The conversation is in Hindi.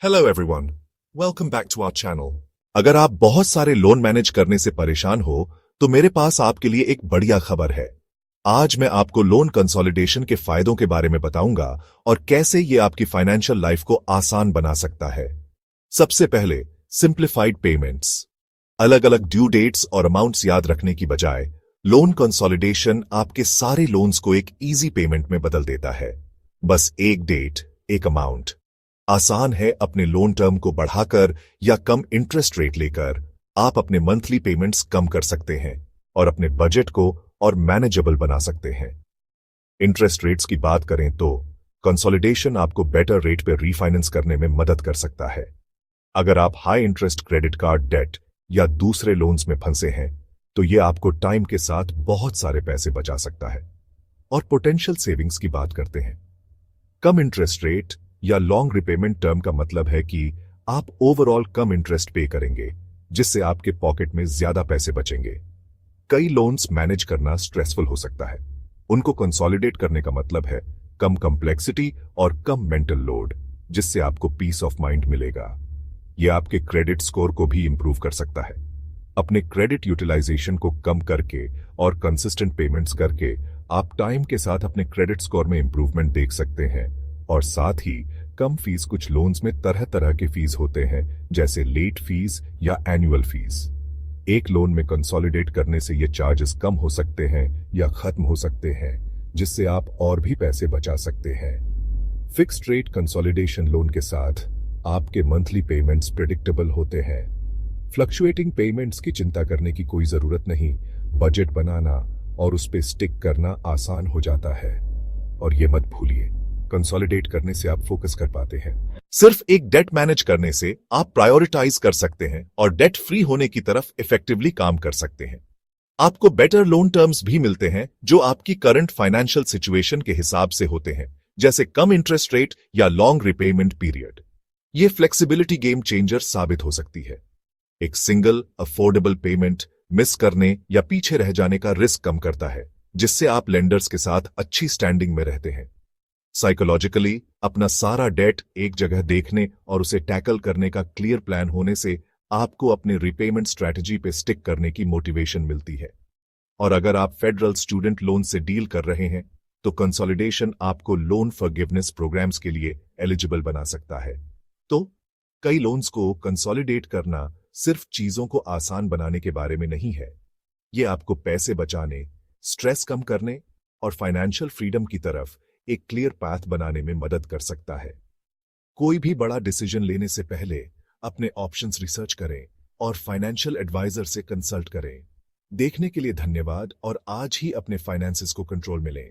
Hello everyone, welcome back to our channel. अगर आप बहुत सारे लोन मैनेज करने से परेशान हो तो मेरे पास आपके लिए एक बढ़िया खबर है। आज मैं आपको लोन कंसोलिडेशन के फायदों के बारे में बताऊंगा और कैसे ये आपकी फाइनेंशियल लाइफ को आसान बना सकता है। सबसे पहले सिंप्लीफाइड पेमेंट्स। अलग अलग ड्यू डेट्स और अमाउंट्स याद रखने की बजाय लोन कंसोलिडेशन आपके सारे लोन्स को एक इजी पेमेंट में बदल देता है। बस एक डेट, एक अमाउंट। आसान है, अपने लोन टर्म को बढ़ाकर या कम इंटरेस्ट रेट लेकर आप अपने मंथली पेमेंट्स कम कर सकते हैं और अपने बजट को और मैनेजेबल बना सकते हैं। इंटरेस्ट रेट्स की बात करें तो कंसोलिडेशन आपको बेटर रेट पे रीफाइनेंस करने में मदद कर सकता है। अगर आप high interest credit card debt या दूसरे लोन्स में फंसे हैं तो यह आपको टाइम के साथ बहुत सारे पैसे बचा सकता है। और पोटेंशियल सेविंग्स की बात करते हैं। कम इंटरेस्ट रेट या लॉन्ग रिपेमेंट टर्म का मतलब है कि आप ओवरऑल कम इंटरेस्ट पे करेंगे, जिससे आपके पॉकेट में ज्यादा पैसे बचेंगे। कई लोन्स मैनेज करना स्ट्रेसफुल हो सकता है। उनको कंसोलिडेट करने का मतलब है कम कॉम्प्लेक्सिटी और कम मेंटल लोड, जिससे आपको पीस ऑफ माइंड मिलेगा। यह आपके क्रेडिट स्कोर को भी इंप्रूव कर सकता है। अपने क्रेडिट यूटिलाइजेशन को कम करके और कंसिस्टेंट पेमेंट्स करके आप टाइम के साथ अपने क्रेडिट स्कोर में इंप्रूवमेंट देख सकते हैं। और साथ ही कम फीस, कुछ लोन्स में तरह तरह के फीस होते हैं, जैसे लेट फीस या एनुअल फीस। एक लोन में कंसोलिडेट करने से ये चार्जेस कम हो सकते हैं या खत्म हो सकते हैं, जिससे आप और भी पैसे बचा सकते हैं। फिक्स्ड रेट कंसोलिडेशन लोन के साथ आपके मंथली पेमेंट्स प्रेडिक्टेबल होते हैं। फ्लक्चुएटिंग पेमेंट्स की चिंता करने की कोई जरूरत नहीं। बजट बनाना और उस पर स्टिक करना आसान हो जाता है। और ये मत भूलिए, कंसोलिडेट करने से आप फोकस कर पाते हैं। सिर्फ एक डेट मैनेज करने से आप प्रायोरिटाइज कर सकते हैं और डेट फ्री होने की तरफ इफेक्टिवली काम कर सकते हैं। आपको बेटर लोन टर्म्स भी मिलते हैं जो आपकी करंट फाइनेंशियल सिचुएशन के हिसाब से होते हैं, जैसे कम इंटरेस्ट रेट या लॉन्ग रिपेमेंट पीरियड। ये फ्लेक्सिबिलिटी गेम चेंजर साबित हो सकती है। एक सिंगल अफोर्डेबल पेमेंट मिस करने या पीछे रह जाने का रिस्क कम करता है, जिससे आप लेंडर्स के साथ अच्छी स्टैंडिंग में रहते हैं। साइकोलॉजिकली अपना सारा डेट एक जगह देखने और उसे टैकल करने का क्लियर प्लान होने से आपको अपने रिपेमेंट स्ट्रैटेजी पे स्टिक करने की मोटिवेशन मिलती है। और अगर आप फेडरल स्टूडेंट लोन से डील कर रहे हैं तो कंसोलिडेशन आपको लोन फॉरगिवनेस प्रोग्राम्स के लिए एलिजिबल बना सकता है। तो कई लोन्स को कंसोलिडेट करना सिर्फ चीजों को आसान बनाने के बारे में नहीं है। यह आपको पैसे बचाने, स्ट्रेस कम करने और फाइनेंशियल फ्रीडम की तरफ एक क्लियर पाथ बनाने में मदद कर सकता है। कोई भी बड़ा डिसीजन लेने से पहले अपने ऑप्शंस रिसर्च करें और फाइनेंशियल एडवाइजर से कंसल्ट करें। देखने के लिए धन्यवाद और आज ही अपने फाइनेंसेस को कंट्रोल में लें।